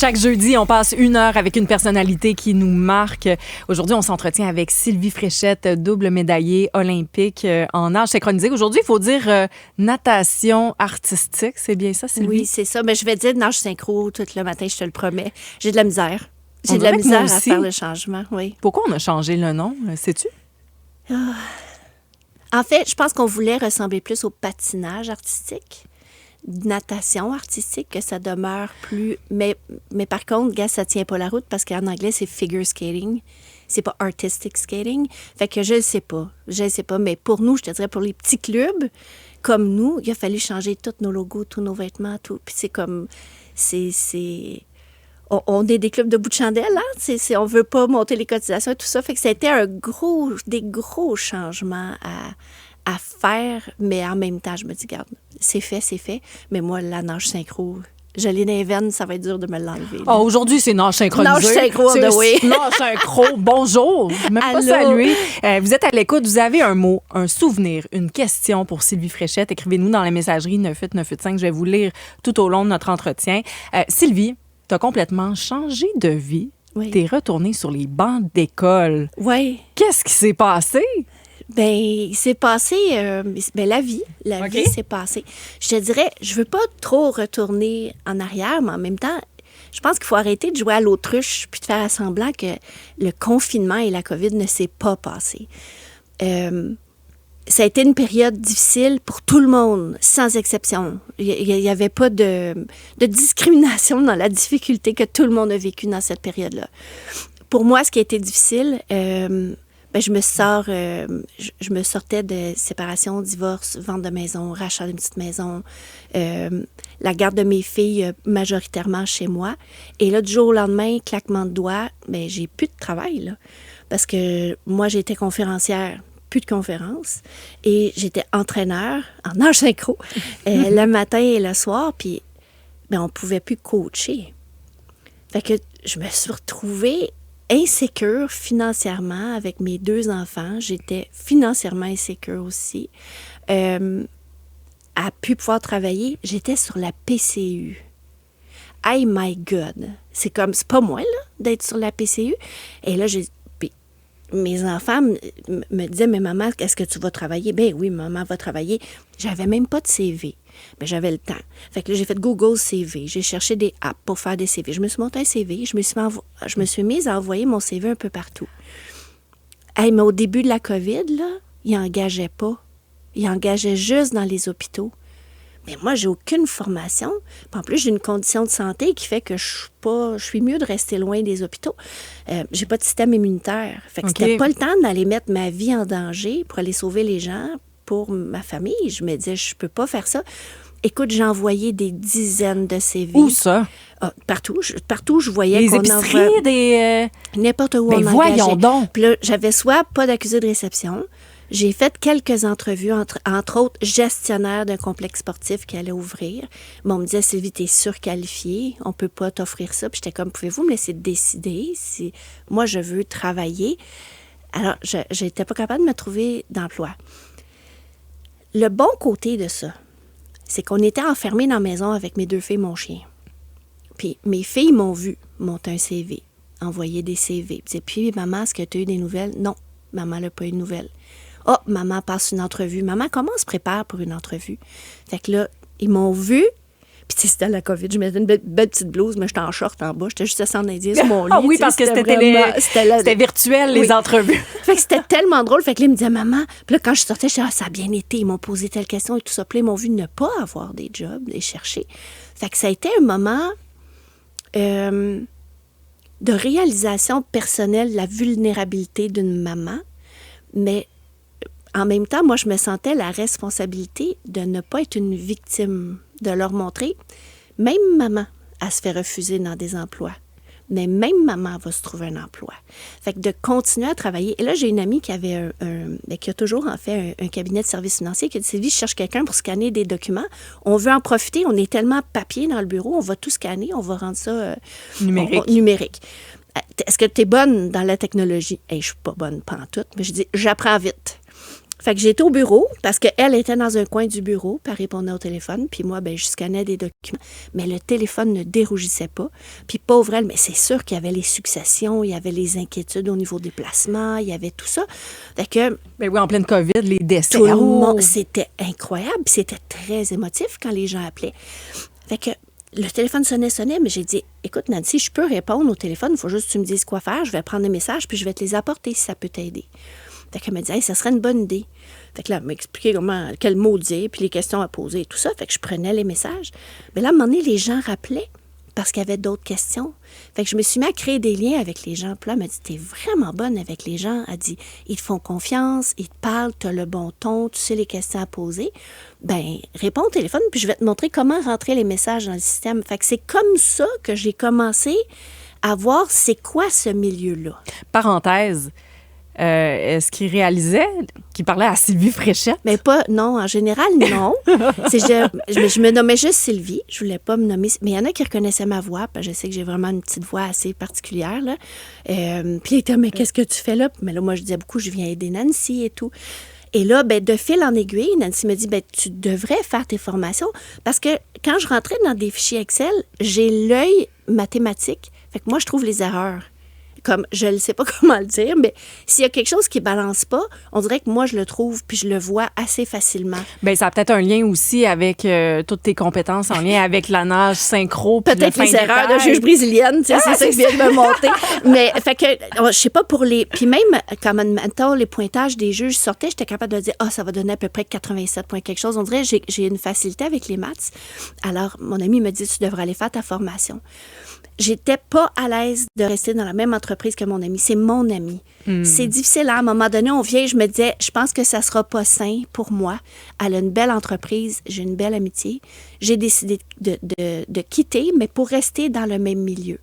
Chaque jeudi, on passe 1 heure avec une personnalité qui nous marque. Aujourd'hui, on s'entretient avec Sylvie Fréchette, double médaillée olympique en nage synchronisé. Aujourd'hui, il faut dire natation artistique. C'est bien ça, Sylvie? Oui, c'est ça. Mais je vais dire nage synchro tout le matin, je te le promets. J'ai de la misère. J'ai de la misère à faire le changement, oui. Pourquoi on a changé le nom, sais-tu? En fait, je pense qu'on voulait ressembler plus au patinage artistique, natation artistique, que ça demeure plus... Mais par contre, gars, ça tient pas la route parce qu'en anglais, c'est figure skating. C'est pas artistic skating. Fait que je le sais pas. Je le sais pas. Mais pour nous, je te dirais, pour les petits clubs, comme nous, il a fallu changer tous nos logos, tous nos vêtements, tout. Puis c'est comme... On est des clubs de bout de chandelle, hein? On veut pas monter les cotisations et tout ça. Fait que c'était des gros changements à faire, mais en même temps, je me dis, regarde, c'est fait. Mais moi, la nage synchro, je l'ai dans les veines, ça va être dur de me l'enlever. Aujourd'hui, c'est nage synchronisé. Nage synchro, oui. Nage synchro, bonjour. Même pas salué. Vous êtes à l'écoute, vous avez un mot, un souvenir, une question pour Sylvie Fréchette. Écrivez-nous dans la messagerie 98985. Je vais vous lire tout au long de notre entretien. Sylvie, tu as complètement changé de vie. Oui. Tu es retournée sur les bancs d'école. Oui. Qu'est-ce qui s'est passé? Bien, il s'est passé... la vie s'est passée. Je te dirais, je veux pas trop retourner en arrière, mais en même temps, je pense qu'il faut arrêter de jouer à l'autruche puis de faire semblant que le confinement et la COVID ne s'est pas passé. Ça a été une période difficile pour tout le monde, sans exception. Il n'y avait pas de discrimination dans la difficulté que tout le monde a vécue dans cette période-là. Pour moi, ce qui a été difficile, je me sortais de séparation, divorce, vente de maison, rachat d'une petite maison, la garde de mes filles majoritairement chez moi. Et là, du jour au lendemain, claquement de doigts, j'ai plus de travail, là. Parce que moi, j'étais conférencière. Plus de conférences. Et j'étais entraîneur en nage synchro le matin et le soir. Puis, on ne pouvait plus coacher. Fait que je me suis retrouvée insécure financièrement avec mes 2 enfants. J'étais financièrement insécure aussi. À plus pouvoir travailler, j'étais sur la PCU. Hey my God! C'est pas moi, là, d'être sur la PCU. Et là, mes enfants me disaient, mais maman, est-ce que tu vas travailler? Ben oui, maman va travailler. J'avais même pas de CV. Mais j'avais le temps. Fait que là, j'ai fait Google CV. J'ai cherché des apps pour faire des CV. Je me suis monté un CV. Je me suis mise à envoyer mon CV un peu partout. Hey, mais au début de la COVID, là, ils n'engageaient pas. Ils engageaient juste dans les hôpitaux. Mais moi, j'ai aucune formation. Puis en plus, j'ai une condition de santé qui fait que je suis mieux de rester loin des hôpitaux. J'ai pas de système immunitaire. Fait que c'était pas le temps d'aller mettre ma vie en danger pour aller sauver les gens pour ma famille. Je me disais, je peux pas faire ça. Écoute, j'ai envoyé des dizaines de CV. Où ça? Partout. Partout, je voyais les qu'on épiceries, n'importe où on voyons donc. Puis là, j'avais soit pas d'accusé de réception. J'ai fait quelques entrevues, entre autres, gestionnaire d'un complexe sportif qui allait ouvrir. Mais on me disait, Sylvie, t'es surqualifiée, on peut pas t'offrir ça. Puis j'étais comme, pouvez-vous me laisser décider si moi, je veux travailler? Alors, je n'étais pas capable de me trouver d'emploi. Le bon côté de ça, c'est qu'on était enfermés dans la maison avec mes 2 filles et mon chien. Puis mes filles m'ont vu monter un CV, envoyer des CV. Puis, maman, est-ce que tu as eu des nouvelles? Non, maman n'a pas eu de nouvelles. Oh, maman passe une entrevue. Maman, comment on se prépare pour une entrevue? Fait que là, ils m'ont vu. Puis c'était la COVID. Je mettais une belle petite blouse, mais j'étais en short en bas. J'étais juste assis en indien sur mon lit. Ah oui, parce que c'était virtuel, les entrevues. Fait que c'était tellement drôle. Fait que là, ils me disaient, maman. Puis là, quand je sortais, je disais, ça a bien été. Ils m'ont posé telle question et tout ça. Puis là, ils m'ont vu ne pas avoir des jobs, les chercher. Fait que ça a été un moment de réalisation personnelle de la vulnérabilité d'une maman. Mais en même temps, moi, je me sentais la responsabilité de ne pas être une victime, de leur montrer, même maman, elle se fait refuser dans des emplois, mais même maman va se trouver un emploi. Fait que de continuer à travailler. Et là, j'ai une amie qui avait qui a toujours en fait un cabinet de services financiers qui a dit, Sylvie, je cherche quelqu'un pour scanner des documents. On veut en profiter, on est tellement papier dans le bureau, on va tout scanner, on va rendre ça numérique. Est-ce que tu es bonne dans la technologie? Je ne suis pas bonne pantoute, mais je dis, j'apprends vite. Fait que j'étais au bureau parce qu'elle était dans un coin du bureau, puis elle répondait au téléphone. Puis moi, je scannais des documents. Mais le téléphone ne dérougissait pas. Puis pauvre elle, mais c'est sûr qu'il y avait les successions, il y avait les inquiétudes au niveau des placements, il y avait tout ça. Fait que... Ben oui, en pleine COVID, les décès. Tout le monde, c'était incroyable. Puis c'était très émotif quand les gens appelaient. Fait que le téléphone sonnait, mais j'ai dit, écoute Nancy, je peux répondre au téléphone, il faut juste que tu me dises quoi faire. Je vais prendre des messages, puis je vais te les apporter si ça peut t'aider. Fait qu'elle m'a dit, ça serait une bonne idée. Fait que là, elle m'a expliqué quel mot dire, puis les questions à poser et tout ça. Fait que je prenais les messages. Mais là, à un moment donné, les gens rappelaient parce qu'il y avait d'autres questions. Fait que je me suis mis à créer des liens avec les gens. Puis là, elle m'a dit, t'es vraiment bonne avec les gens. Elle dit, ils te font confiance, ils te parlent, t'as le bon ton, tu sais les questions à poser. Ben, réponds au téléphone, puis je vais te montrer comment rentrer les messages dans le système. Fait que c'est comme ça que j'ai commencé à voir c'est quoi ce milieu-là. Parenthèse. Est-ce qu'il réalisait qu'il parlait à Sylvie Fréchette? Mais pas, non, en général, non. Je me nommais juste Sylvie. Je voulais pas me nommer. Mais il y en a qui reconnaissaient ma voix, parce que je sais que j'ai vraiment une petite voix assez particulière, là. Puis ils étaient, mais qu'est-ce que tu fais là? Mais là, moi, je disais beaucoup, je viens aider Nancy et tout. Et là, de fil en aiguille, Nancy me dit, tu devrais faire tes formations. Parce que quand je rentrais dans des fichiers Excel, j'ai l'œil mathématique. Fait que moi, je trouve les erreurs. Comme, je ne sais pas comment le dire, mais s'il y a quelque chose qui ne balance pas, on dirait que moi, je le trouve puis je le vois assez facilement. Bien, ça a peut-être un lien aussi avec toutes tes compétences en lien avec la nage synchro. Peut-être les erreurs de juge brésilienne, c'est ça qui vient de me monter. Mais, fait que, je sais pas pour les... Puis même, quand maintenant, les pointages des juges sortaient, j'étais capable de dire, ça va donner à peu près 87 points quelque chose. On dirait que j'ai une facilité avec les maths. Alors, mon ami me dit, tu devrais aller faire ta formation. J'étais pas à l'aise de rester dans la même entreprise que mon ami. C'est mon ami. C'est difficile. À un moment donné, on vient, je me disais, je pense que ça sera pas sain pour moi. Elle a une belle entreprise, j'ai une belle amitié. J'ai décidé de quitter, mais pour rester dans le même milieu.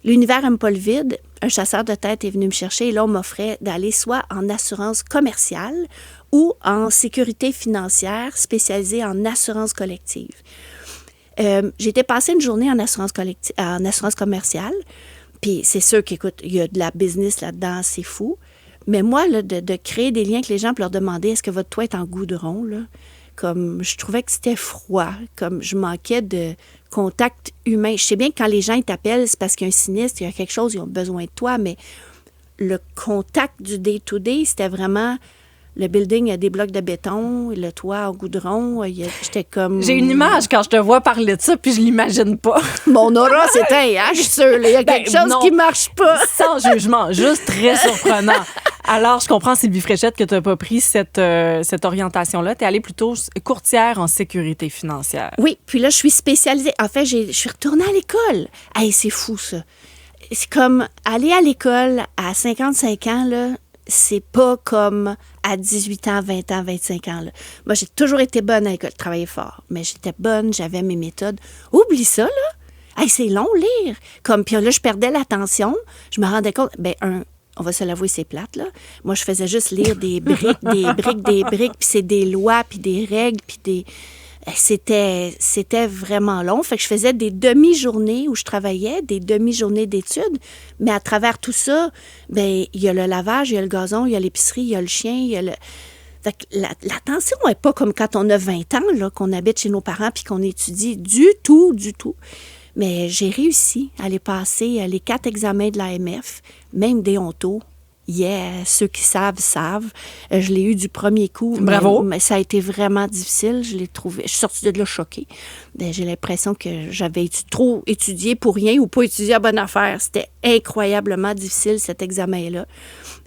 L'univers n'aime pas le vide. Un chasseur de tête est venu me chercher et là, on m'offrait d'aller soit en assurance commerciale ou en sécurité financière spécialisée en assurance collective. J'étais passé une journée en assurance commerciale. Puis c'est sûr qu'écoute, il y a de la business là-dedans, c'est fou. Mais moi, là, de créer des liens avec les gens pour leur demander est-ce que votre toit est en goudron, là, comme je trouvais que c'était froid, comme je manquais de contact humain. Je sais bien que quand les gens ils t'appellent, c'est parce qu'il y a un sinistre, il y a quelque chose, ils ont besoin de toi, mais le contact du day-to-day, c'était vraiment... Le building a des blocs de béton, le toit en goudron, j'étais comme... J'ai une image quand je te vois parler de ça, puis je l'imagine pas. Mon aura, c'était je suis sûre, il y a quelque chose qui marche pas. Sans jugement, juste très surprenant. Alors, je comprends, Sylvie Fréchette, que tu n'as pas pris cette orientation-là. Tu es allée plutôt courtière en sécurité financière. Oui, puis là, je suis spécialisée. En fait, je suis retournée à l'école. Hey, c'est fou, ça. C'est comme aller à l'école à 55 ans, là, c'est pas comme à 18 ans, 20 ans, 25 ans. Là. Moi, j'ai toujours été bonne à l'école, je travaillais fort, mais j'étais bonne, j'avais mes méthodes. Oublie ça, là. Hey, c'est long, lire. Comme, puis là, je perdais l'attention. Je me rendais compte, on va se l'avouer, c'est plate, là. Moi, je faisais juste lire des briques, puis c'est des lois, puis des règles, puis des... C'était vraiment long. Fait que je faisais des demi-journées où je travaillais, des demi-journées d'études. Mais à travers tout ça, il y a le lavage, il y a le gazon, il y a l'épicerie, il y a le chien, il y a le... Fait que l'attention n'est pas comme quand on a 20 ans, là, qu'on habite chez nos parents puis qu'on étudie du tout. Mais j'ai réussi à aller passer les 4 examens de l'AMF, même des ontos. Ceux qui savent. Je l'ai eu du premier coup. Bravo. Mais ça a été vraiment difficile. Je l'ai trouvé. Je suis sortie de là choquée. J'ai l'impression que j'avais trop étudié pour rien ou pas étudié à bonne affaire. C'était incroyablement difficile, cet examen-là.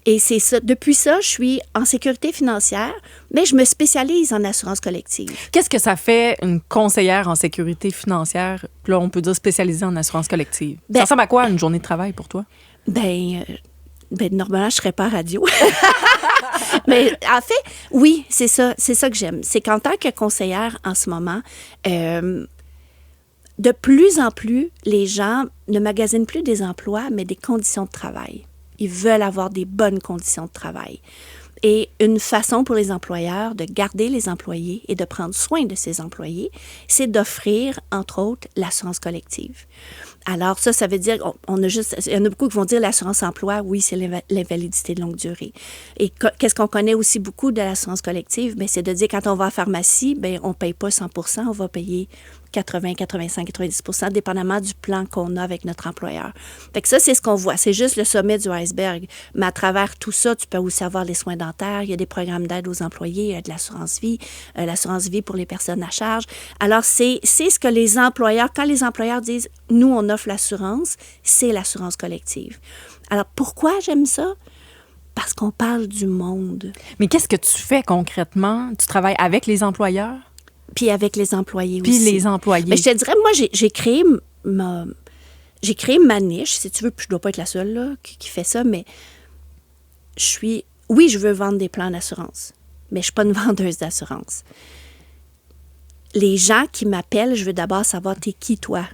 Et c'est ça. Depuis ça, je suis en sécurité financière, mais je me spécialise en assurance collective. Qu'est-ce que ça fait une conseillère en sécurité financière? Puis là, on peut dire spécialisée en assurance collective. Ça ressemble à quoi une journée de travail pour toi? Normalement, je serais pas à radio. Mais en fait, oui, c'est ça que j'aime. C'est qu'en tant que conseillère en ce moment, de plus en plus, les gens ne magasinent plus des emplois, mais des conditions de travail. Ils veulent avoir des bonnes conditions de travail. Et une façon pour les employeurs de garder les employés et de prendre soin de ces employés, c'est d'offrir, entre autres, l'assurance collective. Alors, ça veut dire, on a juste, il y en a beaucoup qui vont dire l'assurance emploi, oui, c'est l'invalidité de longue durée. Et qu'est-ce qu'on connaît aussi beaucoup de l'assurance collective? Bien, c'est de dire, quand on va à la pharmacie, bien, on ne paye pas 100 % on va payer 80, 85, 90 % dépendamment du plan qu'on a avec notre employeur. Fait que ça, c'est ce qu'on voit. C'est juste le sommet du iceberg. Mais à travers tout ça, tu peux aussi avoir les soins dentaires, il y a des programmes d'aide aux employés, il y a de l'assurance vie pour les personnes à charge. Alors, c'est ce que les employeurs, quand les employeurs disent, nous, on offre l'assurance, c'est l'assurance collective. Alors, pourquoi j'aime ça? Parce qu'on parle du monde. Mais qu'est-ce que tu fais concrètement? Tu travailles avec les employeurs? Puis avec les employés aussi. Puis les employés. Mais je te dirais, moi, j'ai créé ma niche, si tu veux, puis je dois pas être la seule là, qui fait ça, mais oui, je veux vendre des plans d'assurance, mais je suis pas une vendeuse d'assurance. Les gens qui m'appellent, je veux d'abord savoir, t'es qui, toi?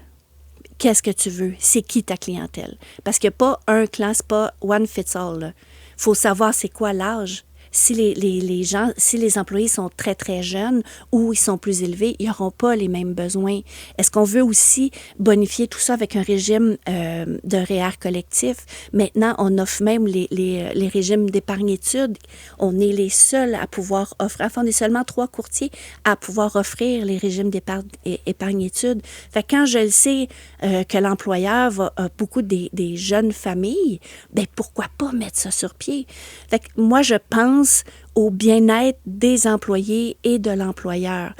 Qu'est-ce que tu veux? C'est qui ta clientèle? Parce qu'il n'y a pas un clan, c'est pas one fits all. Il faut savoir c'est quoi l'âge. Si les employés sont très, très jeunes ou ils sont plus élevés, ils n'auront pas les mêmes besoins. Est-ce qu'on veut aussi bonifier tout ça avec un régime de REER collectif? Maintenant, on offre même les régimes d'épargne-études. On est les seuls à pouvoir offrir, enfin, on est seulement 3 courtiers à pouvoir offrir les régimes d'épargne-études. Fait que quand je le sais que l'employeur a beaucoup des jeunes familles, bien, pourquoi pas mettre ça sur pied? Fait que moi, je pense au bien-être des employés et de l'employeur.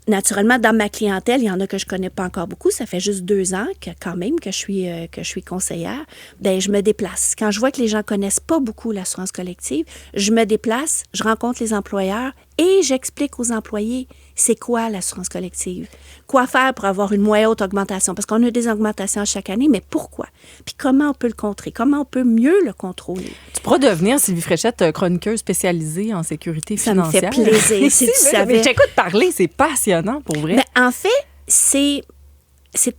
Naturellement, dans ma clientèle, il y en a que je connais pas encore beaucoup. Ça fait juste 2 ans que je suis conseillère. Bien, je me déplace. Quand je vois que les gens connaissent pas beaucoup l'assurance collective, je me déplace, je rencontre les employeurs et j'explique aux employés c'est quoi l'assurance collective. Quoi faire pour avoir une moins haute augmentation? Parce qu'on a des augmentations chaque année, mais pourquoi? Puis comment on peut le contrer? Comment on peut mieux le contrôler? Tu pourras devenir, Sylvie Fréchette, chroniqueuse spécialisée en sécurité financière. Ça me fait plaisir, si tu savais. Mais j'écoute parler, c'est passionnant, pour vrai. Mais en fait, c'est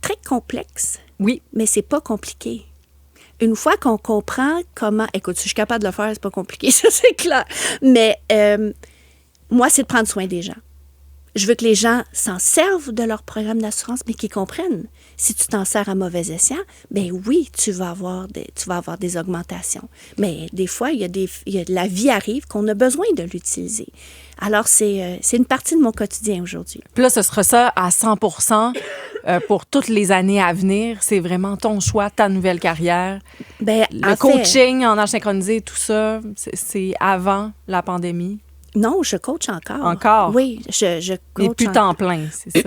très complexe. Oui. Mais c'est pas compliqué. Une fois qu'on comprend comment... Écoute, si je suis capable de le faire, c'est pas compliqué, ça, c'est clair. Mais moi, c'est de prendre soin des gens. Je veux que les gens s'en servent de leur programme d'assurance, mais qu'ils comprennent. Si tu t'en sers à mauvais escient, bien oui, tu vas avoir des augmentations. Mais des fois, la vie arrive qu'on a besoin de l'utiliser. Alors, c'est une partie de mon quotidien aujourd'hui. Puis là, ce sera ça à 100% pour toutes les années à venir. C'est vraiment ton choix, ta nouvelle carrière. Bien, le coaching en âge synchronisé, tout ça, c'est avant la pandémie. Non, je coach encore. Encore? Oui, je coach. Mais plus temps plein, c'est ça.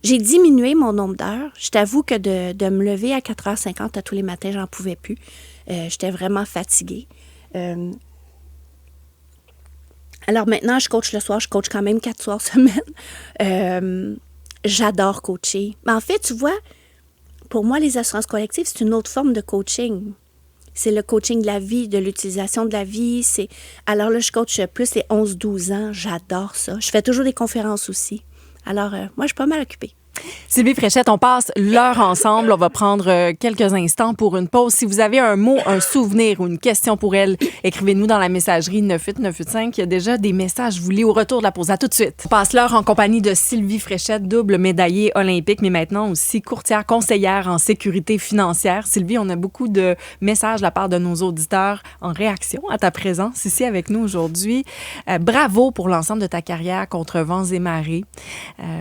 J'ai diminué mon nombre d'heures. Je t'avoue que de me lever à 4h50 à tous les matins, j'en pouvais plus. J'étais vraiment fatiguée. Alors maintenant, je coach le soir. Je coach quand même 4 soirs semaine. J'adore coacher. Mais en fait, tu vois, pour moi, les assurances collectives, c'est une autre forme de coaching. C'est le coaching de la vie, de l'utilisation de la vie. Alors là, je coach plus les 11-12 ans. J'adore ça. Je fais toujours des conférences aussi. Alors, moi, je suis pas mal occupée. Sylvie Fréchette, on passe l'heure ensemble. On va prendre quelques instants pour une pause. Si vous avez un mot, un souvenir ou une question pour elle, écrivez-nous dans la messagerie 98985. Il y a déjà des messages. Je vous lis au retour de la pause. À tout de suite. On passe l'heure en compagnie de Sylvie Fréchette, double médaillée olympique, mais maintenant aussi courtière conseillère en sécurité financière. Sylvie, on a beaucoup de messages de la part de nos auditeurs en réaction à ta présence ici avec nous aujourd'hui. Bravo pour l'ensemble de ta carrière contre vents et marées.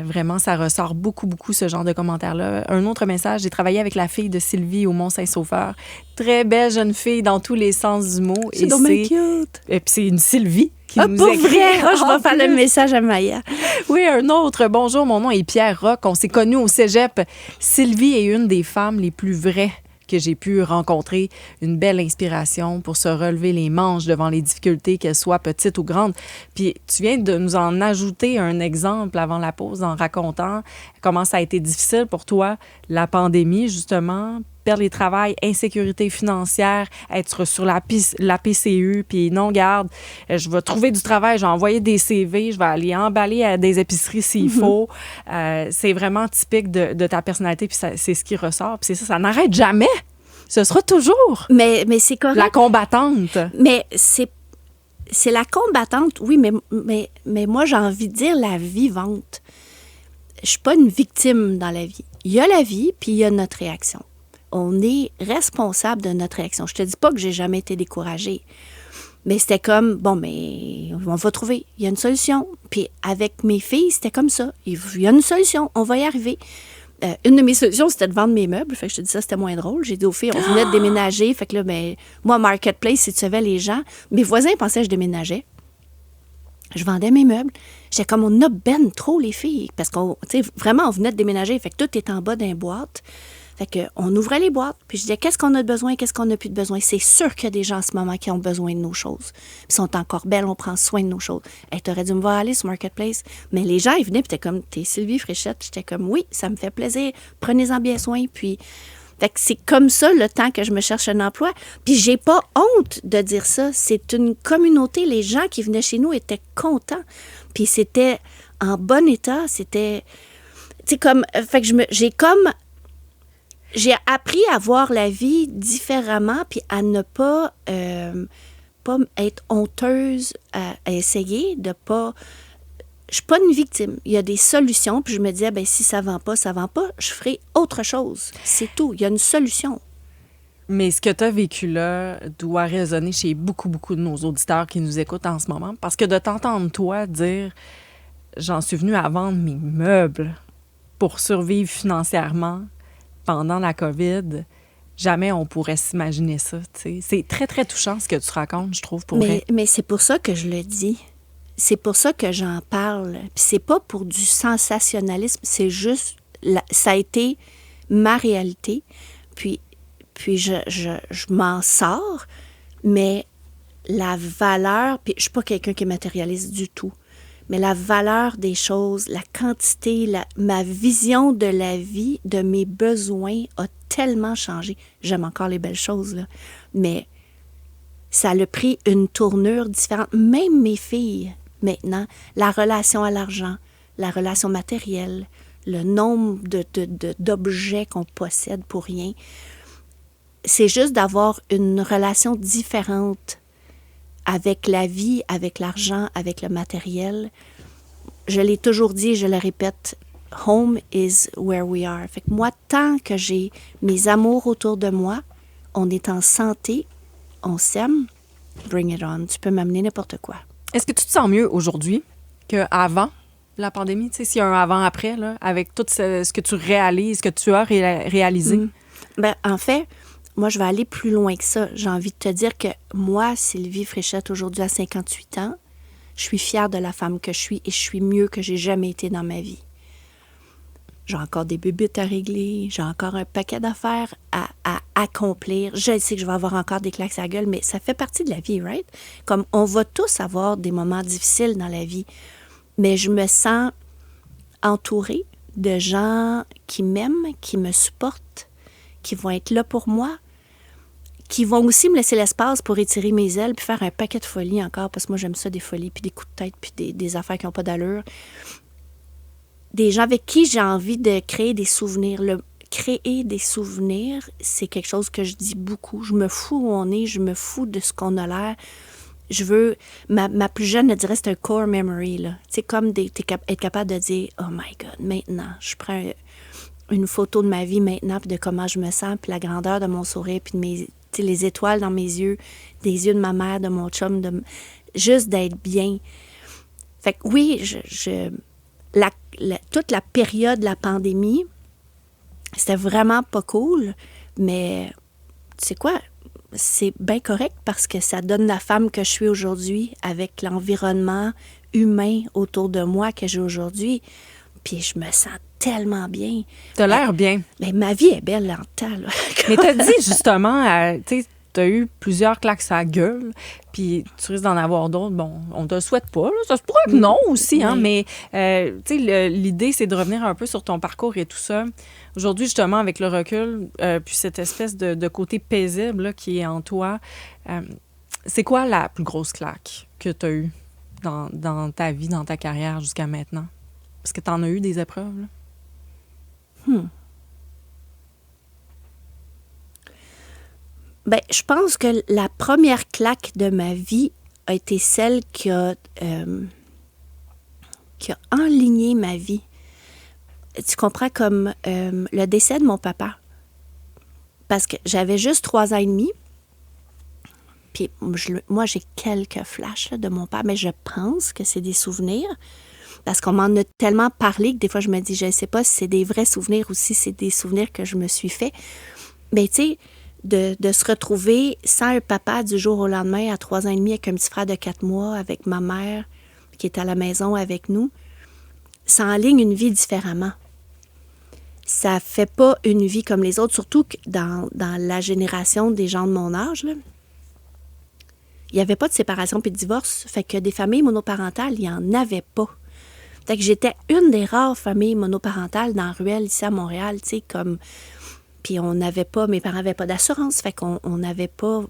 Vraiment, ça ressort beaucoup ce genre de commentaires-là. Un autre message, j'ai travaillé avec la fille de Sylvie au Mont-Saint-Sauveur. Très belle jeune fille dans tous les sens du mot. C'est donc bien cute. Et puis c'est une Sylvie qui nous pour écrit. Vrai? Je vais faire le message à Maya. Oui, un autre. Bonjour, mon nom est Pierre Roch. On s'est connus au cégep. Sylvie est une des femmes les plus vraies que j'ai pu rencontrer, une belle inspiration pour se relever les manches devant les difficultés, qu'elles soient petites ou grandes. Puis tu viens de nous en ajouter un exemple avant la pause en racontant comment ça a été difficile pour toi, la pandémie, justement, perdre les travails, insécurité financière, être sur la PCU, puis non, garde, je vais trouver du travail, je vais envoyer des CV, je vais aller emballer à des épiceries s'il faut. C'est vraiment typique de ta personnalité, puis c'est ce qui ressort. Puis c'est ça n'arrête jamais. Ce sera toujours. Mais c'est correct. La combattante. Mais c'est la combattante, oui, mais moi, j'ai envie de dire la vivante. Je suis pas une victime dans la vie. il y a la vie, puis il y a notre réaction. On est responsable de notre réaction. Je te dis pas que j'ai jamais été découragée, mais c'était comme, bon, mais on va trouver, il y a une solution. Puis avec mes filles, c'était comme ça. Il y a une solution, on va y arriver. Une de mes solutions, c'était de vendre mes meubles. Fait que je te dis ça, c'était moins drôle. J'ai dit aux filles, on venait de déménager. Fait que là, ben, moi, Marketplace, si tu savais, les gens, mes voisins pensaient que je déménageais. Je vendais mes meubles. J'étais comme, on a ben trop, les filles. Parce qu'on, tu sais, vraiment, on venait de déménager. Fait que tout est en bas d'un boîte. Fait qu'on ouvrait les boîtes, puis je disais, qu'est-ce qu'on a de besoin, qu'est-ce qu'on n'a plus de besoin. C'est sûr qu'il y a des gens en ce moment qui ont besoin de nos choses. Ils sont encore belles, on prend soin de nos choses. Hey, t'aurais dû me voir aller sur Marketplace. Mais les gens, ils venaient, puis t'es comme, t'es Sylvie Fréchette. J'étais comme, oui, ça me fait plaisir. Prenez-en bien soin. Puis, fait que c'est comme ça le temps que je me cherche un emploi. Puis j'ai pas honte de dire ça. C'est une communauté. Les gens qui venaient chez nous étaient contents. Puis c'était en bon état. C'était, tu sais, comme, fait que j'ai appris à voir la vie différemment, puis à ne pas être honteuse à essayer de pas... Je suis pas une victime. Il y a des solutions, puis je me disais, ben si ça vend pas, je ferai autre chose. C'est tout. Il y a une solution. Mais ce que tu as vécu là doit résonner chez beaucoup, beaucoup de nos auditeurs qui nous écoutent en ce moment, parce que de t'entendre, toi, dire « J'en suis venue à vendre mes meubles pour survivre financièrement », pendant la COVID, jamais on pourrait s'imaginer ça. T'sais. C'est très, très touchant ce que tu racontes, je trouve, pour vrai. Mais c'est pour ça que je le dis. C'est pour ça que j'en parle. Puis c'est pas pour du sensationnalisme, c'est juste... ça a été ma réalité. Puis je m'en sors, mais la valeur... Puis je suis pas quelqu'un qui est matérialiste du tout. Mais la valeur des choses, la quantité, ma vision de la vie, de mes besoins a tellement changé. J'aime encore les belles choses, là. Mais ça a pris une tournure différente. Même mes filles, maintenant, la relation à l'argent, la relation matérielle, le nombre d'objets qu'on possède pour rien, c'est juste d'avoir une relation différente avec la vie, avec l'argent, avec le matériel. Je l'ai toujours dit et je le répète, home is where we are. Fait que moi, tant que j'ai mes amours autour de moi, on est en santé, on s'aime, bring it on. Tu peux m'amener n'importe quoi. Est-ce que tu te sens mieux aujourd'hui qu'avant la pandémie? Tu sais, s'il y a un avant-après, là, avec tout ce que tu réalises, ce que tu as réalisé? Ben, en fait... Moi, je vais aller plus loin que ça. J'ai envie de te dire que moi, Sylvie Fréchette, aujourd'hui à 58 ans, je suis fière de la femme que je suis et je suis mieux que j'ai jamais été dans ma vie. J'ai encore des bébites à régler, j'ai encore un paquet d'affaires à accomplir. Je sais que je vais avoir encore des claques à la gueule, mais ça fait partie de la vie, right? Comme on va tous avoir des moments difficiles dans la vie, mais je me sens entourée de gens qui m'aiment, qui me supportent, qui vont être là pour moi, qui vont aussi me laisser l'espace pour étirer mes ailes puis faire un paquet de folies encore, parce que moi, j'aime ça, des folies, puis des coups de tête, puis des affaires qui n'ont pas d'allure. Des gens avec qui j'ai envie de créer des souvenirs. Créer des souvenirs, c'est quelque chose que je dis beaucoup. Je me fous où on est, je me fous de ce qu'on a l'air. Je veux... Ma plus jeune me dirait c'est un core memory, là. Tu sais, comme être capable de dire « Oh my God, maintenant, je prends... une photo de ma vie maintenant, puis de comment je me sens, puis la grandeur de mon sourire, puis de les étoiles dans mes yeux, des yeux de ma mère, de mon chum, juste d'être bien. » Fait que oui, toute la période de la pandémie, c'était vraiment pas cool, mais tu sais quoi? C'est bien correct parce que ça donne la femme que je suis aujourd'hui avec l'environnement humain autour de moi que j'ai aujourd'hui. Puis je me sens tellement bien. T'as l'air bien. Mais ma vie est belle en temps, là. Mais t'as dit justement, tu sais, t'as eu plusieurs claques à la gueule, puis tu risques d'en avoir d'autres. Bon, on te le souhaite pas, là. Ça se pourrait que non aussi, hein, mais tu sais, l'idée, c'est de revenir un peu sur ton parcours et tout ça. Aujourd'hui, justement, avec le recul, puis cette espèce de côté paisible là, qui est en toi, c'est quoi la plus grosse claque que t'as eue dans ta vie, dans ta carrière jusqu'à maintenant? Parce que tu en as eu des épreuves, là. Bien, je pense que la première claque de ma vie a été celle qui a enligné ma vie. tu comprends, comme le décès de mon papa. Parce que j'avais juste 3 ans et demi. Puis moi, j'ai quelques flashs là, de mon père, mais je pense que c'est des souvenirs. Parce qu'on m'en a tellement parlé que des fois, je me dis, je ne sais pas si c'est des vrais souvenirs ou si c'est des souvenirs que je me suis fait. Mais tu sais, de se retrouver sans un papa du jour au lendemain à 3 ans et demi avec un petit frère de 4 mois, avec ma mère qui est à la maison avec nous, ça enligne une vie différemment. Ça fait pas une vie comme les autres, surtout que dans la génération des gens de mon âge, là, il n'y avait pas de séparation puis de divorce. Fait que des familles monoparentales, il n'y en avait pas. Fait que j'étais une des rares familles monoparentales dans la ruelle ici à Montréal, tu sais, comme... Puis on n'avait pas... Mes parents n'avaient pas d'assurance, fait qu'on n'avait pas...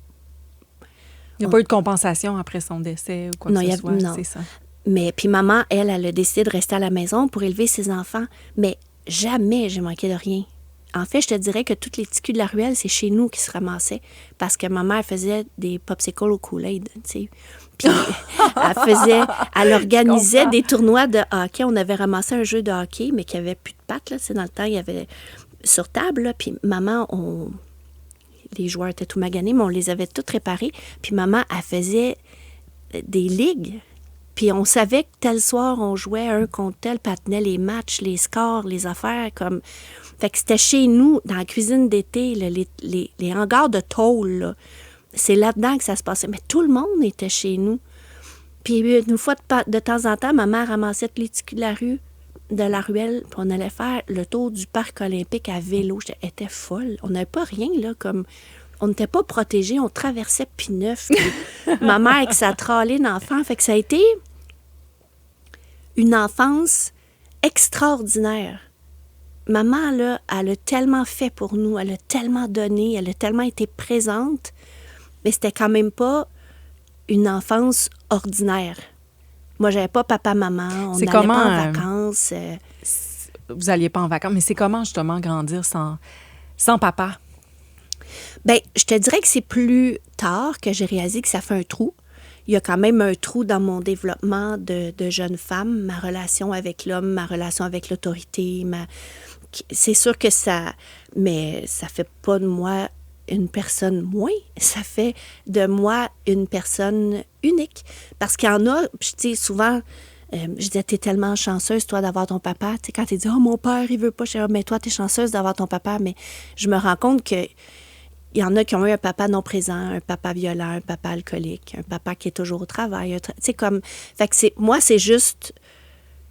Il n'y a pas eu de compensation après son décès ou quoi que ce soit, c'est ça. Mais puis maman, elle a décidé de rester à la maison pour élever ses enfants. Mais jamais j'ai manqué de rien. En fait, je te dirais que toutes les petits culs de la ruelle, c'est chez nous qui se ramassaient. Parce que ma mère faisait des popsicles au Kool-Aid, tu sais. Puis elle organisait des tournois de hockey. On avait ramassé un jeu de hockey, mais qui avait plus de pattes, là. C'est dans le temps, il y avait sur table, là. Puis maman, les joueurs étaient tout maganés, mais on les avait tous réparés. Puis maman, elle faisait des ligues. Puis on savait que tel soir, on jouait un contre tel, puis elle tenait les matchs, les scores, les affaires, comme... Fait que c'était chez nous, dans la cuisine d'été, là, les hangars de tôle, là. C'est là-dedans que ça se passait. Mais tout le monde était chez nous. Puis une fois de temps en temps, ma mère ramassait tous les petits culs de la ruelle, puis on allait faire le tour du parc olympique à vélo. Elle était folle. On n'avait pas rien, là, comme... On n'était pas protégés, on traversait P9. Ma mère avec sa tralée d'enfants. Fait que ça a été une enfance extraordinaire. Maman, là, elle a tellement fait pour nous, elle a tellement donné, elle a tellement été présente, mais c'était quand même pas une enfance ordinaire. Moi, j'avais pas papa-maman, on n'allait pas en vacances. Vous n'alliez pas en vacances, mais c'est comment, justement, grandir sans papa? Bien, je te dirais que c'est plus tard que j'ai réalisé que ça fait un trou. Il y a quand même un trou dans mon développement de jeune femme, ma relation avec l'homme, ma relation avec l'autorité. C'est sûr que ça... Mais ça fait pas de moi une personne moins. Ça fait de moi une personne unique. Parce qu'il y en a, tu sais, souvent... je disais, t'es tellement chanceuse, toi, d'avoir ton papa. Tu sais, quand tu dis, oh, mon père, il veut pas. Je dis, mais toi, t'es chanceuse d'avoir ton papa. Mais je me rends compte que il y en a qui ont eu un papa non présent, un papa violent, un papa alcoolique, un papa qui est toujours au travail. Tu sais, comme... Fait que moi, c'est juste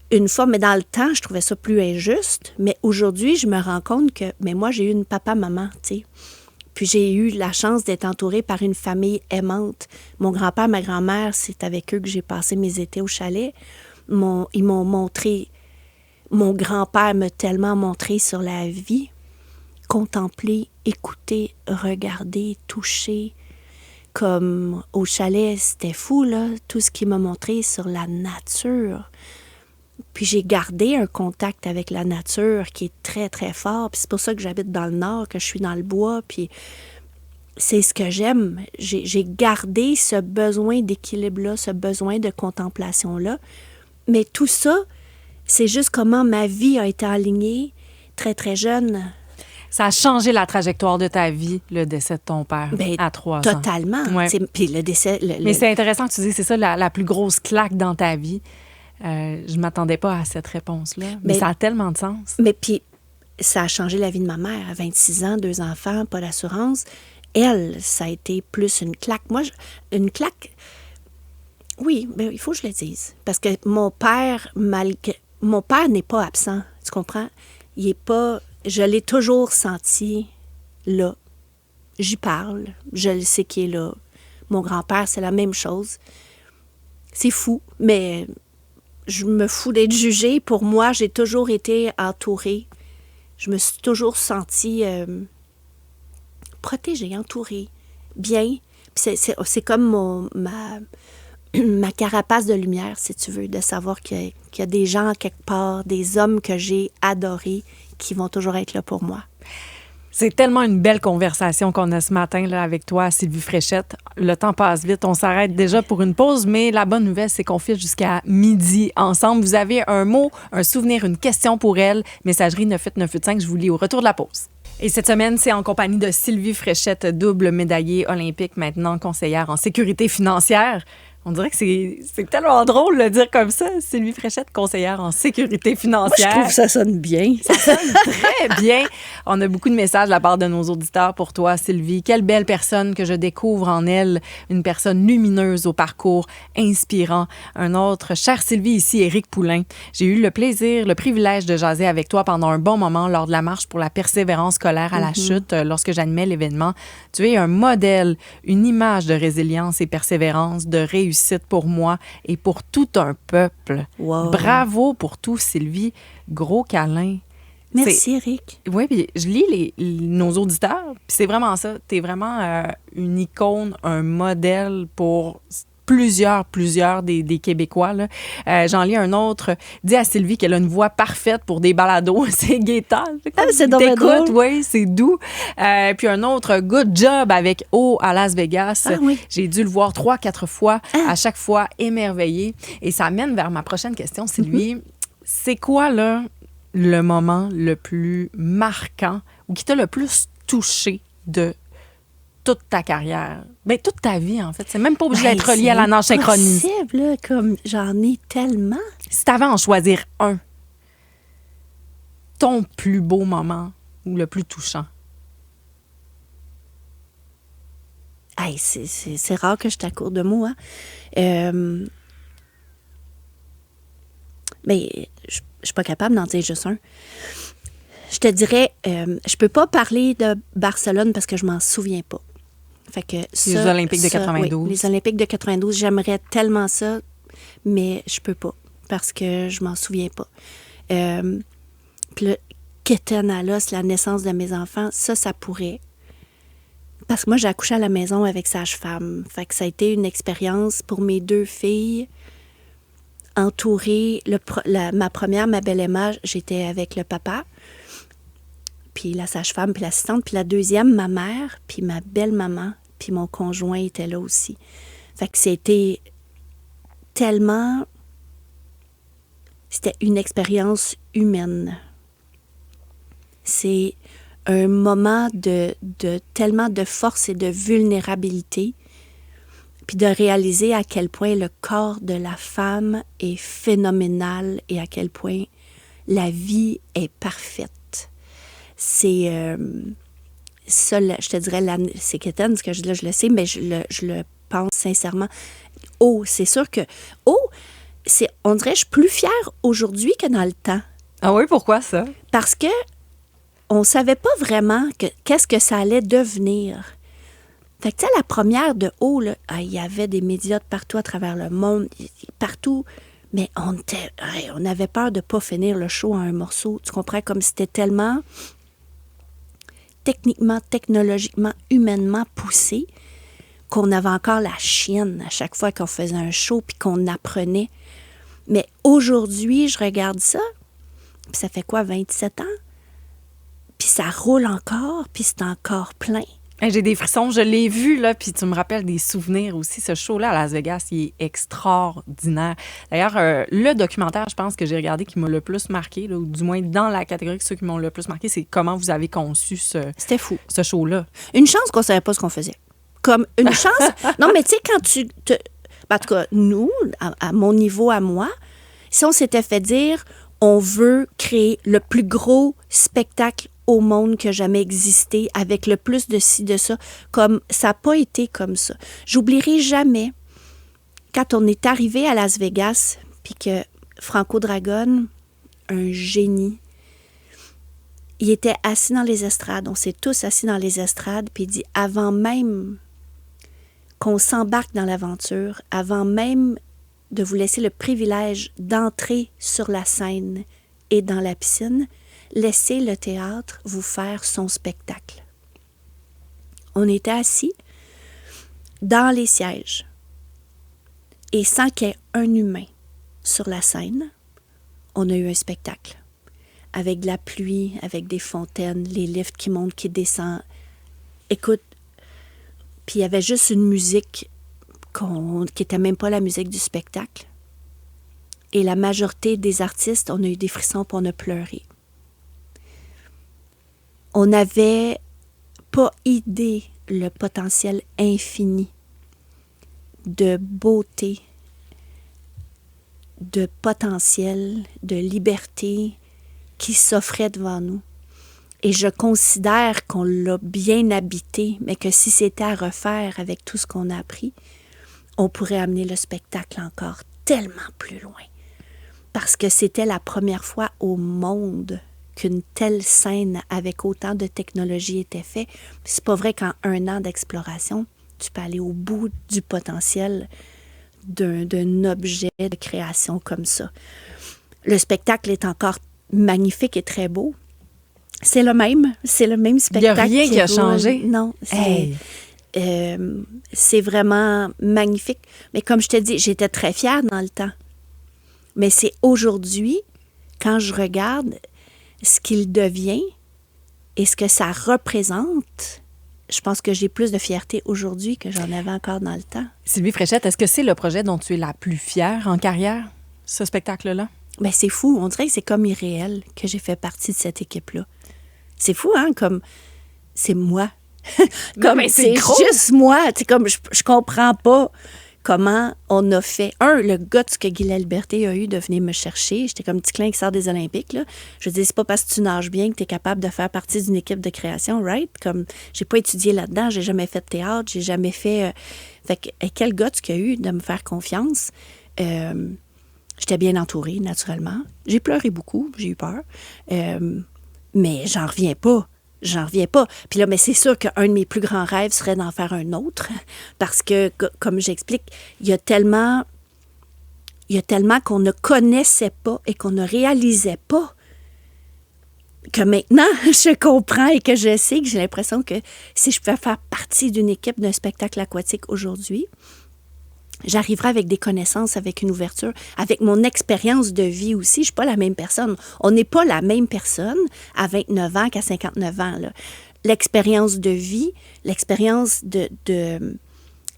une fois, mais dans le temps, je trouvais ça plus injuste. Mais aujourd'hui, je me rends compte que... Mais moi, j'ai eu une papa-maman, tu sais. Puis j'ai eu la chance d'être entourée par une famille aimante. Mon grand-père, ma grand-mère, c'est avec eux que j'ai passé mes étés au chalet. Ils m'ont montré... Mon grand-père m'a tellement montré sur la vie. Contempler, écouter, regarder, toucher. Comme au chalet, c'était fou, là, tout ce qu'il m'a montré sur la nature. Puis j'ai gardé un contact avec la nature qui est très, très fort. Puis c'est pour ça que j'habite dans le nord, que je suis dans le bois. Puis c'est ce que j'aime. J'ai gardé ce besoin d'équilibre-là, ce besoin de contemplation-là. Mais tout ça, c'est juste comment ma vie a été alignée très, très jeune. Ça a changé la trajectoire de ta vie, le décès de ton père, à 3 ans. Totalement. Ouais. Puis le décès... Mais c'est intéressant que tu dis, c'est ça la plus grosse claque dans ta vie. Je ne m'attendais pas à cette réponse-là. Mais ça a tellement de sens. Mais puis, ça a changé la vie de ma mère. À 26 ans, 2 enfants, pas d'assurance. Elle, ça a été plus une claque. Moi, une claque... Oui, mais il faut que je le dise. Parce que mon père n'est pas absent. Tu comprends? Il est pas... Je l'ai toujours senti là. J'y parle. Je le sais qu'il est là. Mon grand-père, c'est la même chose. C'est fou, mais je me fous d'être jugée. Pour moi, j'ai toujours été entourée. Je me suis toujours sentie protégée, entourée, bien. Puis c'est comme ma carapace de lumière, si tu veux, de savoir qu'il y a des gens quelque part, des hommes que j'ai adorés, qui vont toujours être là pour moi. C'est tellement une belle conversation qu'on a ce matin là, avec toi, Sylvie Fréchette. Le temps passe vite, on s'arrête déjà pour une pause, mais la bonne nouvelle, c'est qu'on fait jusqu'à midi ensemble. Vous avez un mot, un souvenir, une question pour elle. Messagerie 98985, je vous lis au retour de la pause. Et cette semaine, c'est en compagnie de Sylvie Fréchette, double médaillée olympique, maintenant conseillère en sécurité financière. On dirait que c'est tellement drôle de le dire comme ça. Sylvie Fréchette, conseillère en sécurité financière. Moi, je trouve que ça sonne bien. Ça sonne très bien. On a beaucoup de messages de la part de nos auditeurs pour toi, Sylvie. Quelle belle personne que je découvre en elle. Une personne lumineuse au parcours inspirant. Un autre, chère Sylvie, ici, Éric Poulain. J'ai eu le plaisir, le privilège de jaser avec toi pendant un bon moment lors de la marche pour la persévérance scolaire à la chute lorsque j'animais l'événement. Tu es un modèle, une image de résilience et persévérance, de réussite pour moi et pour tout un peuple. Wow. Bravo pour tout, Sylvie. Gros câlin. Merci, Eric. Oui, puis je lis nos auditeurs, puis c'est vraiment ça. Tu es vraiment une icône, un modèle pour plusieurs des Québécois. Là. J'en lis un autre. Dis à Sylvie qu'elle a une voix parfaite pour des balados. C'est Gaétan. C'est donc drôle. Oui, c'est doux. Puis un autre, good job avec O à Las Vegas. Ah, oui. J'ai dû le voir 3-4 fois. À chaque fois, émerveillé. Et ça mène vers ma prochaine question, Sylvie. C'est quoi, là, le moment le plus marquant ou qui t'a le plus touché de toute ta carrière? Bien, toute ta vie, en fait. C'est même pas obligé d'être relié à la nage synchronisée. C'est possible, là, comme j'en ai tellement. Si t'avais à en choisir un, ton plus beau moment ou le plus touchant? Hey, c'est rare que je t'accorde de mots, hein. Mais je suis pas capable d'en dire juste un. Je te dirais, je peux pas parler de Barcelone parce que je m'en souviens pas. Fait que Les Olympiques de 92. Oui, les Olympiques de 92, j'aimerais tellement ça, mais je peux pas parce que je m'en souviens pas. Puis le Keten à l'os, la naissance de mes enfants, ça pourrait. Parce que moi, j'ai accouché à la maison avec sage-femme. Fait que ça a été une expérience pour mes 2 filles. Entourée, ma première, ma belle Emma, j'étais avec le papa, puis la sage-femme, puis l'assistante, puis la deuxième, ma mère, puis ma belle-maman, puis mon conjoint était là aussi. Fait que c'était une expérience humaine. C'est un moment de tellement de force et de vulnérabilité, puis de réaliser à quel point le corps de la femme est phénoménal et à quel point la vie est parfaite. C'est ça, je te dirais, c'est quétaine ce que je le sais, mais je le pense sincèrement. C'est sûr que, on dirait que je suis plus fière aujourd'hui que dans le temps. Ah oui, pourquoi ça? Parce que on savait pas vraiment qu'est-ce que ça allait devenir. Fait que, tu sais, la première de haut, là, il y avait des médias de partout à travers le monde, partout, mais on avait peur de ne pas finir le show en un morceau. Tu comprends? Comme c'était tellement techniquement, technologiquement, humainement poussé qu'on avait encore la chienne à chaque fois qu'on faisait un show puis qu'on apprenait. Mais aujourd'hui, je regarde ça, puis ça fait quoi, 27 ans? Puis ça roule encore, puis c'est encore plein. J'ai des frissons, je l'ai vu, là, puis tu me rappelles des souvenirs aussi. Ce show-là à Las Vegas, il est extraordinaire. D'ailleurs, le documentaire, je pense, que j'ai regardé qui m'a le plus marqué, là, ou du moins dans la catégorie de ceux qui m'ont le plus marqué, c'est comment vous avez conçu C'était fou. Ce show-là. Une chance qu'on ne savait pas ce qu'on faisait. Comme une chance. Non, mais tu sais, quand en tout cas, nous, à mon niveau, à moi, si on s'était fait dire, on veut créer le plus gros spectacle au monde qui a jamais existé, avec le plus de ci, de ça, comme ça n'a pas été comme ça. J'oublierai jamais quand on est arrivé à Las Vegas, puis que Franco Dragone, un génie, il était assis dans les estrades, on s'est tous assis dans les estrades, puis il dit, avant même qu'on s'embarque dans l'aventure, avant même de vous laisser le privilège d'entrer sur la scène et dans la piscine, laissez le théâtre vous faire son spectacle. On était assis dans les sièges et sans qu'il y ait un humain sur la scène, on a eu un spectacle. avec de la pluie, avec des fontaines, les lifts qui montent, qui descendent. Écoute, puis il y avait juste une musique qui était même pas la musique du spectacle. Et la majorité des artistes, on a eu des frissons puis on a pleuré. On n'avait pas idée le potentiel infini de beauté, de potentiel, de liberté qui s'offrait devant nous. Et je considère qu'on l'a bien habité, mais que si c'était à refaire avec tout ce qu'on a appris, on pourrait amener le spectacle encore tellement plus loin. Parce que c'était la première fois au monde qu'une telle scène avec autant de technologie était faite. C'est pas vrai qu'en 1 an d'exploration, tu peux aller au bout du potentiel d'un objet de création comme ça. Le spectacle est encore magnifique et très beau. C'est le même spectacle. Il n'y a rien qui a changé. Non, c'est vraiment magnifique. Mais comme je te dis, j'étais très fière dans le temps. Mais c'est aujourd'hui, quand je regarde ce qu'il devient et ce que ça représente, je pense que j'ai plus de fierté aujourd'hui que j'en avais encore dans le temps. Sylvie Fréchette, est-ce que c'est le projet dont tu es la plus fière en carrière, ce spectacle-là? Bien, c'est fou. On dirait que c'est comme irréel que j'ai fait partie de cette équipe-là. C'est fou, hein? Comme, c'est moi. Comme, c'est juste moi. C'est comme, je comprends pas comment on a fait. Le guts que Guy Laliberté a eu de venir me chercher. J'étais comme petit clin qui sort des Olympiques, là. Je dis, c'est pas parce que tu nages bien que tu es capable de faire partie d'une équipe de création, right? Comme, j'ai pas étudié là-dedans, j'ai jamais fait de théâtre, j'ai jamais fait... Fait que, quel guts qu'il y a eu de me faire confiance. J'étais bien entourée, naturellement. J'ai pleuré beaucoup, j'ai eu peur. Mais j'en reviens pas. Puis là, mais c'est sûr qu'un de mes plus grands rêves serait d'en faire un autre. Parce que, comme j'explique, il y a tellement qu'on ne connaissait pas et qu'on ne réalisait pas que maintenant, je comprends et que je sais que j'ai l'impression que si je pouvais faire partie d'une équipe d'un spectacle aquatique aujourd'hui, j'arriverai avec des connaissances, avec une ouverture, avec mon expérience de vie aussi. Je ne suis pas la même personne. On n'est pas la même personne à 29 ans qu'à 59 ans. Là. L'expérience de vie, l'expérience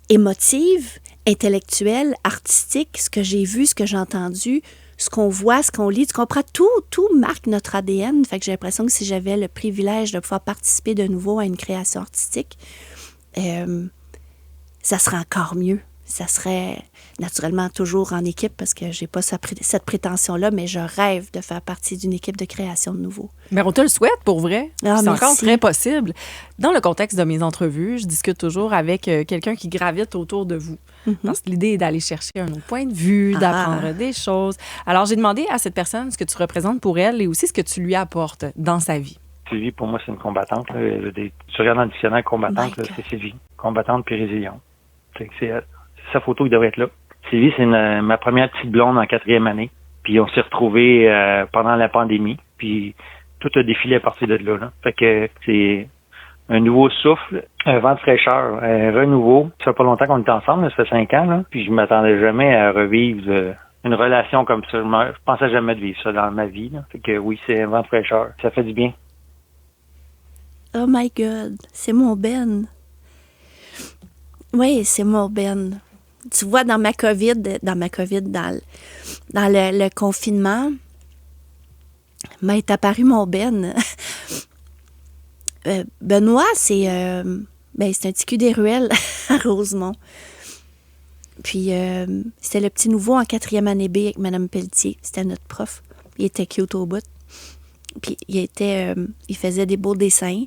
émotive, intellectuelle, artistique, ce que j'ai vu, ce que j'ai entendu, ce qu'on voit, ce qu'on lit, tu comprends? Tout marque notre ADN. Fait que j'ai l'impression que si j'avais le privilège de pouvoir participer de nouveau à une création artistique, ça serait encore mieux. Ça serait naturellement toujours en équipe parce que j'ai pas cette prétention-là, mais je rêve de faire partie d'une équipe de création de nouveau. Mais on te le souhaite pour vrai. Ah, c'est merci. encore très possible. Dans le contexte de mes entrevues, je discute toujours avec quelqu'un qui gravite autour de vous. Mm-hmm. Parce que l'idée est d'aller chercher un autre point de vue, d'apprendre des choses. Alors, j'ai demandé à cette personne ce que tu représentes pour elle et aussi ce que tu lui apportes dans sa vie. Sylvie, pour moi, c'est une combattante. Là. Tu regardes dans le dictionnaire combattante, là, c'est Sylvie. Combattante puis résiliente. C'est sa photo qui devrait être là. Sylvie, c'est ma première petite blonde en 4e année. Puis on s'est retrouvés pendant la pandémie. Puis tout a défilé à partir de là. Fait que c'est un nouveau souffle, un vent de fraîcheur, un renouveau. Ça fait pas longtemps qu'on est ensemble, là, ça fait 5 ans. Là. Puis je m'attendais jamais à revivre une relation comme ça. Je pensais jamais de vivre ça dans ma vie. Là. Fait que oui, c'est un vent de fraîcheur. Ça fait du bien. Oh my God, c'est mon Ben. Oui, c'est mon Ben. Tu vois, dans le confinement, m'est apparu mon Ben. Benoît, c'est un petit cul des ruelles à Rosemont. Puis, c'était le petit nouveau en 4e année B avec Mme Pelletier. C'était notre prof. Il était cute au bout. Puis, il faisait des beaux dessins.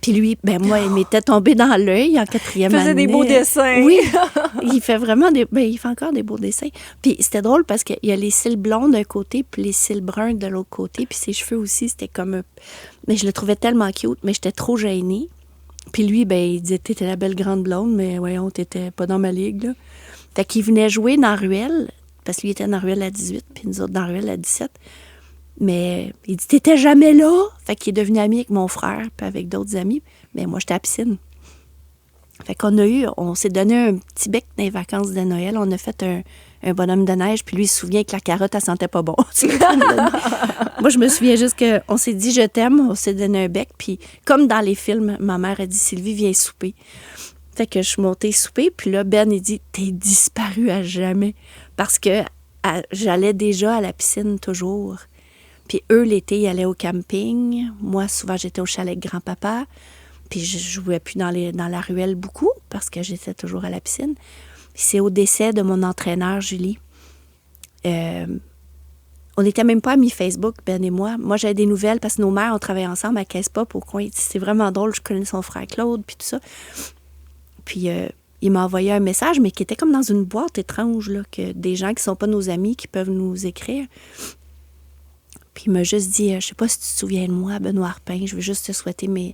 Puis lui, moi, il m'était tombé dans l'œil en 4e année. Il faisait des beaux dessins. Oui, il fait vraiment il fait encore des beaux dessins. Puis c'était drôle parce qu'il y a les cils blonds d'un côté puis les cils bruns de l'autre côté. Puis ses cheveux aussi, c'était comme... Mais je le trouvais tellement cute, mais j'étais trop gênée. Puis lui, il disait, t'étais la belle grande blonde, mais voyons, t'étais pas dans ma ligue, là. Fait qu'il venait jouer dans Ruelle, parce qu'il était dans Ruelle à 18, puis nous autres dans Ruelle à 17. Mais il dit, t'étais jamais là. Fait qu'il est devenu ami avec mon frère, puis avec d'autres amis. Mais moi, j'étais à la piscine. Fait qu'on on s'est donné un petit bec dans les vacances de Noël. On a fait un un bonhomme de neige, puis lui, il se souvient que la carotte, elle sentait pas bon. Moi, je me souviens juste qu'on s'est dit « je t'aime », on s'est donné un bec, puis comme dans les films, ma mère a dit « Sylvie, viens souper ». Fait que je suis montée souper, puis là, Ben, il dit « T'es disparue à jamais ». Parce que j'allais déjà à la piscine toujours. Puis eux, l'été, ils allaient au camping. Moi, souvent, j'étais au chalet de grand-papa. Puis je jouais plus dans la ruelle beaucoup parce que j'étais toujours à la piscine. Puis c'est au décès de mon entraîneur, Julie. On n'était même pas amis Facebook, Ben et moi. Moi, j'avais des nouvelles parce que nos mères, on travaillait ensemble à Caisse-Pop au coin. C'est vraiment drôle, je connais son frère Claude, puis tout ça. Puis il m'a envoyé un message, mais qui était comme dans une boîte étrange, là, que des gens qui ne sont pas nos amis qui peuvent nous écrire. Puis il m'a juste dit, je sais pas si tu te souviens de moi, Benoît Arpin, je veux juste te souhaiter mes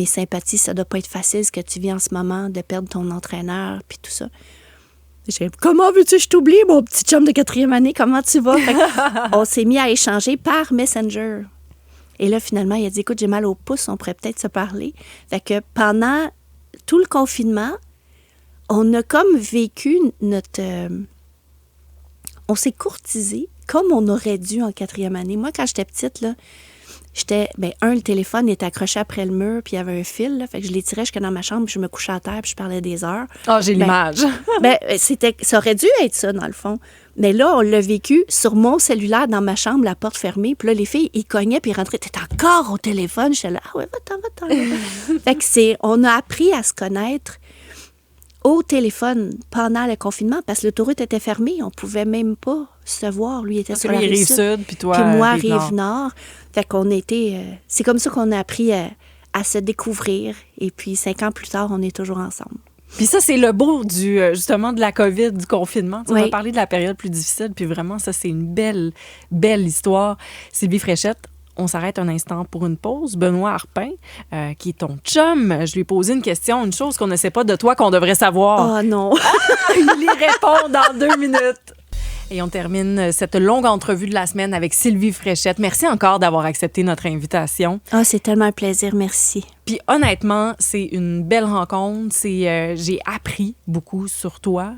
sympathies. Ça doit pas être facile ce que tu vis en ce moment, de perdre ton entraîneur, puis tout ça. J'ai dit, comment veux-tu que je t'oublie, mon petit chum de 4e année? Comment tu vas? On s'est mis à échanger par Messenger. Et là, finalement, il a dit, écoute, j'ai mal au pouce, on pourrait peut-être se parler. Fait que pendant tout le confinement, on a comme vécu notre... on s'est courtisé comme on aurait dû en 4e année. Moi, quand j'étais petite, là, le téléphone était accroché après le mur, puis il y avait un fil, là, fait que je l'étirais jusqu'à dans ma chambre, puis je me couchais à terre, puis je parlais des heures. Ah, j'ai l'image. Ça aurait dû être ça, dans le fond. Mais là, on l'a vécu sur mon cellulaire, dans ma chambre, la porte fermée, puis là, les filles, ils cognaient, puis ils rentraient. T'es encore au téléphone? J'étais là, ah ouais, va-t'en. Fait que on a appris à se connaître au téléphone pendant le confinement, parce que l'autoroute était fermée, on pouvait même pas se voir. Lui était sur la rive sud, puis toi, puis moi, rive nord. Fait qu'on était... c'est comme ça qu'on a appris à se découvrir. Et puis, 5 ans plus tard, on est toujours ensemble. Puis ça, c'est le beau justement de la COVID, du confinement. Oui. On a parlé de la période plus difficile, puis vraiment, ça, c'est une belle, belle histoire. Sylvie Fréchette, on s'arrête un instant pour une pause. Benoît Arpin, qui est ton chum, je lui ai posé une question, une chose qu'on ne sait pas de toi qu'on devrait savoir. Oh non! Il y répond dans 2 minutes. Et on termine cette longue entrevue de la semaine avec Sylvie Fréchette. Merci encore d'avoir accepté notre invitation. Ah, c'est tellement un plaisir, merci. Puis honnêtement, c'est une belle rencontre. J'ai appris beaucoup sur toi.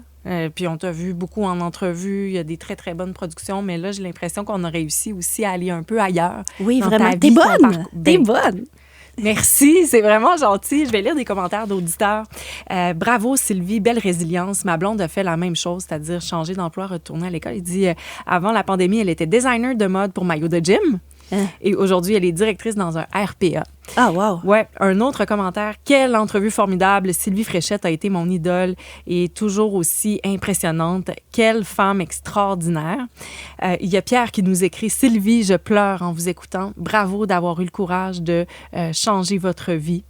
Puis on t'a vu beaucoup en entrevue. Il y a des très, très bonnes productions. Mais là, j'ai l'impression qu'on a réussi aussi à aller un peu ailleurs. Oui, vraiment. T'es bonne! T'es bonne! Merci, c'est vraiment gentil. Je vais lire des commentaires d'auditeurs. Bravo Sylvie, belle résilience. Ma blonde a fait la même chose, c'est-à-dire changer d'emploi, retourner à l'école. Il dit, avant la pandémie, elle était designer de mode pour maillot de gym. Et aujourd'hui, elle est directrice dans un RPA. Ah, wow! Ouais, un autre commentaire. Quelle entrevue formidable. Sylvie Fréchette a été mon idole et toujours aussi impressionnante. Quelle femme extraordinaire. Il y a Pierre qui nous écrit « Sylvie, je pleure en vous écoutant. Bravo d'avoir eu le courage de changer votre vie. »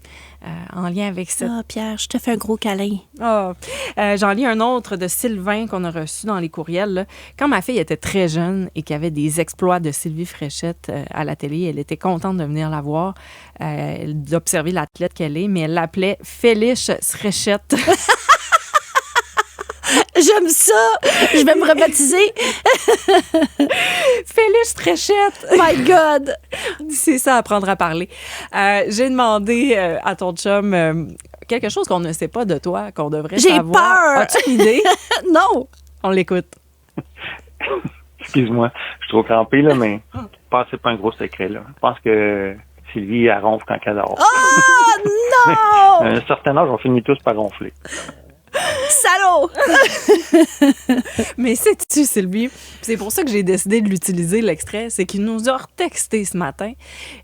En lien avec ça. Ah, Pierre, je te fais un gros câlin. Oh. J'en lis un autre de Sylvain qu'on a reçu dans les courriels. Là. Quand ma fille était très jeune et qu'il y avait des exploits de Sylvie Fréchette à la télé, elle était contente de venir la voir, d'observer l'athlète qu'elle est, mais elle l'appelait Félix Fréchette. J'aime ça! Je vais me rebaptiser. Félix Fréchette! My God! C'est ça, apprendre à parler. J'ai demandé à ton chum quelque chose qu'on ne sait pas de toi, qu'on devrait savoir. J'ai peur! As-tu une idée? Non! On l'écoute. Excuse-moi, je suis trop crampé, là, mais je pense que c'est pas un gros secret, là. Je pense que Sylvie, elle ronfle quand elle dort. Oh non! À un certain âge, on finit tous par ronfler. Salaud! Mais sais-tu, Sylvie, c'est pour ça que j'ai décidé de l'utiliser, l'extrait, c'est qu'il nous a retexté ce matin.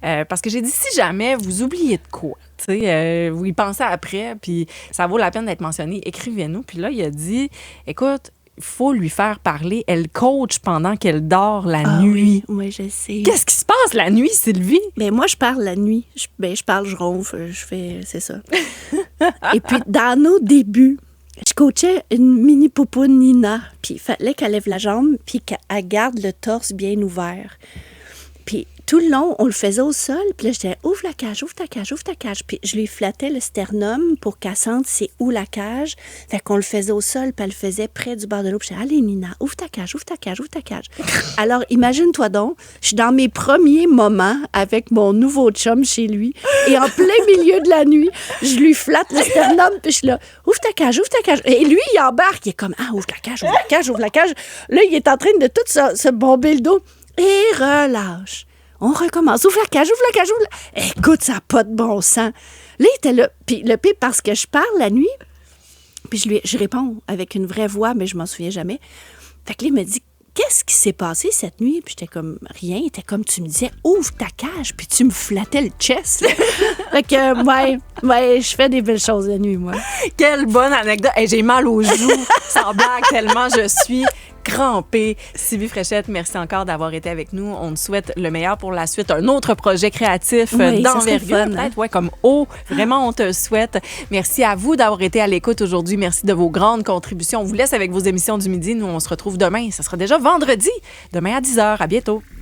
Parce que j'ai dit, si jamais vous oubliez de quoi, vous y pensez après, puis ça vaut la peine d'être mentionné, écrivez-nous. Puis là, il a dit, écoute, il faut lui faire parler. Elle coach pendant qu'elle dort la nuit. Oui, je sais. Qu'est-ce qui se passe la nuit, Sylvie? Ben moi, je parle la nuit. Je parle, je ronfle, je fais... C'est ça. Et puis, dans nos débuts, je coachais une mini poupoune Nina, puis il fallait qu'elle lève la jambe, puis qu'elle garde le torse bien ouvert. Puis tout le long, on le faisait au sol. Puis là, j'étais, ouvre ta cage, ouvre ta cage, ouvre ta cage. Puis je lui flattais le sternum pour qu'elle sente c'est où la cage. Fait qu'on le faisait au sol, puis elle le faisait près du bord de l'eau. Puis j'étais, allez, Nina, ouvre ta cage, ouvre ta cage, ouvre ta cage. Alors, imagine-toi donc, je suis dans mes premiers moments avec mon nouveau chum chez lui. Et en plein milieu de la nuit, je lui flatte le sternum, puis je suis là, ouvre ta cage, ouvre ta cage. Et lui, il embarque, il est comme, ouvre la cage, ouvre la cage, ouvre la cage. Là, il est en train de tout se bomber le dos. Et relâche. On recommence. Ouvre la cage, ouvre la cage, ouvre la... Écoute, ça n'a pas de bon sens. Là, il était là. Puis le pire, parce que je parle la nuit, puis je réponds avec une vraie voix, mais je m'en souviens jamais. Fait que là, il me dit, qu'est-ce qui s'est passé cette nuit? Puis j'étais comme, rien. Il était comme, tu me disais, ouvre ta cage, puis tu me flattais le chest. Fait que, ouais, je fais des belles choses la nuit, moi. Quelle bonne anecdote. Hey, j'ai mal aux joues, sans blague, tellement je suis crampée. Sylvie Fréchette, merci encore d'avoir été avec nous. On te souhaite le meilleur pour la suite. Un autre projet créatif d'envergure, peut-être, comme O. Vraiment, on te le souhaite. Merci à vous d'avoir été à l'écoute aujourd'hui. Merci de vos grandes contributions. On vous laisse avec vos émissions du midi. Nous, on se retrouve demain. Ça sera déjà vendredi, demain à 10h. À bientôt.